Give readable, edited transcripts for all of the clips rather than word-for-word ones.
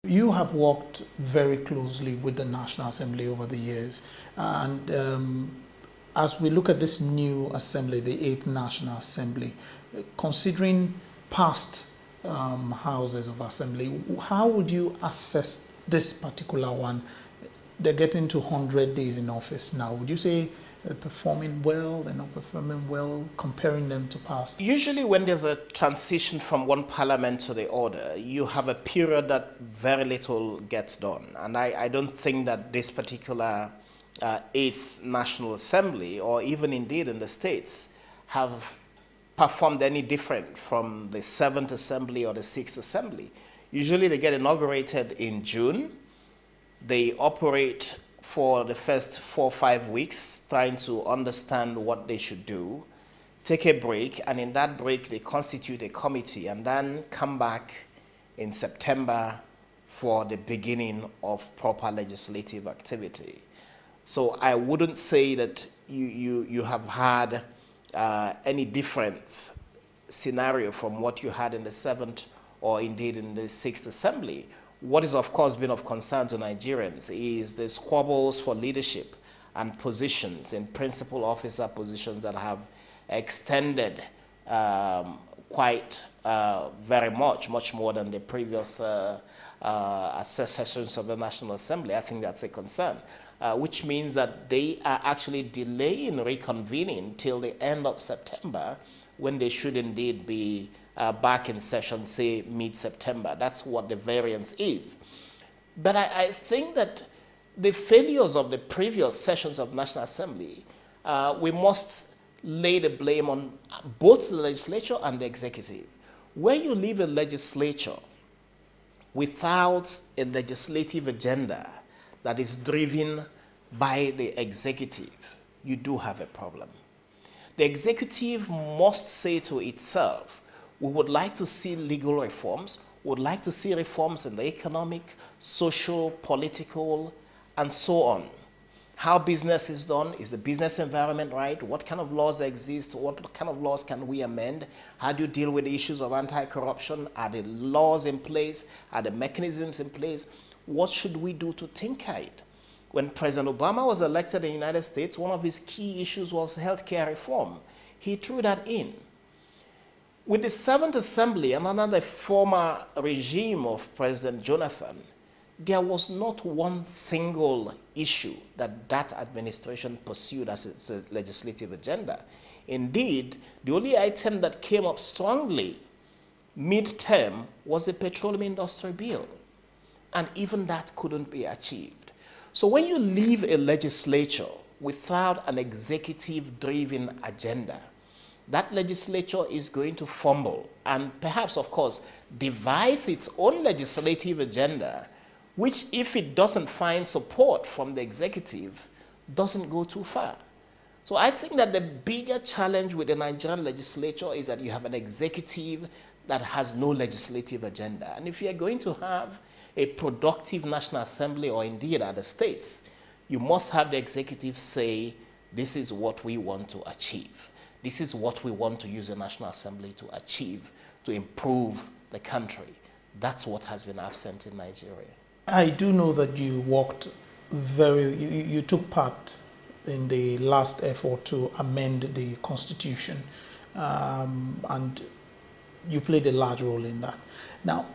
You have worked very closely with the National Assembly over the years, and as we look at this new assembly, the 8th National Assembly, considering past houses of assembly, how would you assess this particular one? They're getting to 100 days in office now. Would you say they're performing well, they're not performing well, comparing them to past? Usually when there's a transition from one parliament to the other, you have a period that very little gets done. And I don't think that this particular 8th National Assembly, or even indeed in the states, have performed any different from the 7th Assembly or the 6th Assembly. Usually they get inaugurated in June. They operate for the first 4 or 5 weeks, trying to understand what they should do, take a break, and in that break they constitute a committee and then come back in September for the beginning of proper legislative activity. So I wouldn't say that you have had any different scenario from what you had in the 7th or indeed in the 6th Assembly. What is of course been of concern to Nigerians is the squabbles for leadership and positions in principal officer positions that have extended quite very much more than the previous sessions of the National Assembly. I think that's a concern, which means that they are actually delaying reconvening till the end of September, when they should indeed be back in session, say mid-September. That's what the variance is. But I think that the failures of the previous sessions of National Assembly, we must lay the blame on both the legislature and the executive. Where you leave a legislature without a legislative agenda that is driven by the executive, you do have a problem. The executive must say to itself, we would like to see legal reforms, we would like to see reforms in the economic, social, political, and so on. How business is done, is the business environment right? What kind of laws exist? What kind of laws can we amend? How do you deal with the issues of anti-corruption? Are the laws in place? Are the mechanisms in place? What should we do to tinker it? When President Obama was elected in the United States, one of his key issues was healthcare reform. He threw that in. With the 7th Assembly and under the former regime of President Jonathan, there was not one single issue that that administration pursued as its legislative agenda. Indeed, the only item that came up strongly mid-term was the petroleum industry bill. And even that couldn't be achieved. So when you leave a legislature without an executive-driven agenda, that legislature is going to fumble and perhaps, of course, devise its own legislative agenda, which, if it doesn't find support from the executive, doesn't go too far. So I think that the bigger challenge with the Nigerian legislature is that you have an executive that has no legislative agenda. And if you're going to have a productive National Assembly, or indeed at the states, you must have the executive say, this is what we want to achieve. This is what we want to use the National Assembly to achieve, to improve the country. That's what has been absent in Nigeria. I do know that you you took part in the last effort to amend the Constitution, and you played a large role in that. Now,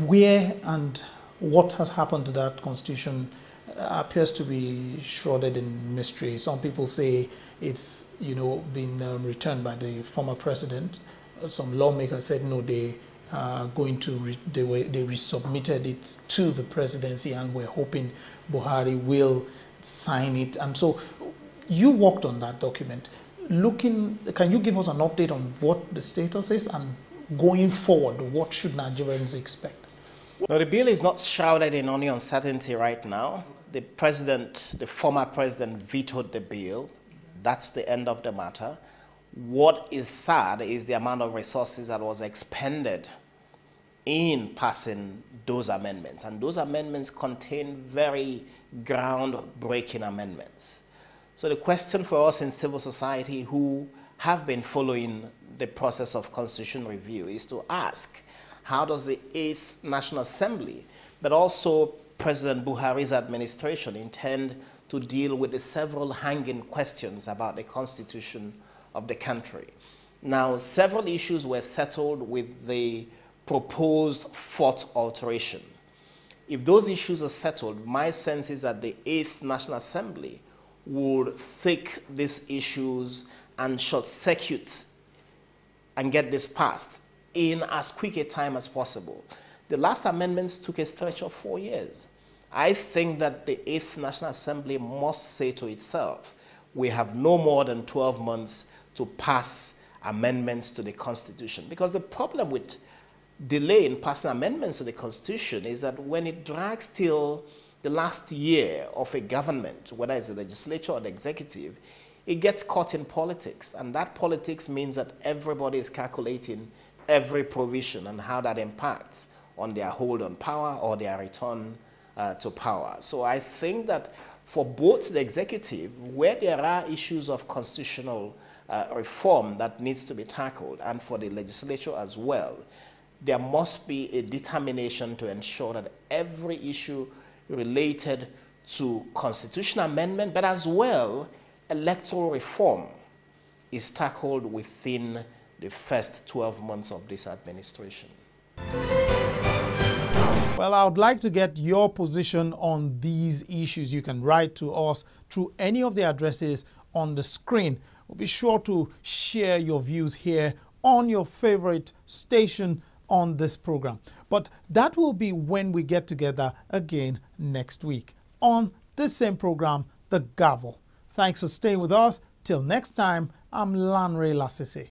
where and what has happened to that Constitution appears to be shrouded in mystery. Some people say it's been returned by the former president. Some lawmakers said no, they are going to they resubmitted it to the presidency, and we're hoping Buhari will sign it. And so you worked on that document. Can you give us an update on what the status is, and going forward, what should Nigerians expect? No, the bill is not shrouded in any uncertainty right now. The former president vetoed the bill. That's the end of the matter. What is sad is the amount of resources that was expended in passing those amendments. And those amendments contain very groundbreaking amendments. So the question for us in civil society who have been following the process of constitutional review is to ask, How does the 8th National Assembly, but also President Buhari's administration, intend to deal with the several hanging questions about the constitution of the country? Now, several issues were settled with the proposed 4th alteration. If those issues are settled, my sense is that the 8th National Assembly would take these issues and short circuit and get this passed in as quick a time as possible. The last amendments took a stretch of 4 years. I think that the 8th National Assembly must say to itself, we have no more than 12 months to pass amendments to the Constitution. Because the problem with delay in passing amendments to the Constitution is that when it drags till the last year of a government, whether it's the legislature or the executive, it gets caught in politics. And that politics means that everybody is calculating every provision and how that impacts on their hold on power or their return to power. So I think that for both the executive, where there are issues of constitutional reform that needs to be tackled, and for the legislature as well, there must be a determination to ensure that every issue related to constitutional amendment, but as well electoral reform, is tackled within the first 12 months of this administration. Well, I would like to get your position on these issues. You can write to us through any of the addresses on the screen. We'll be sure to share your views here on your favorite station on this program. But that will be when we get together again next week on this same program, The Gavel. Thanks for staying with us. Till next time, I'm Lanre Lasisi.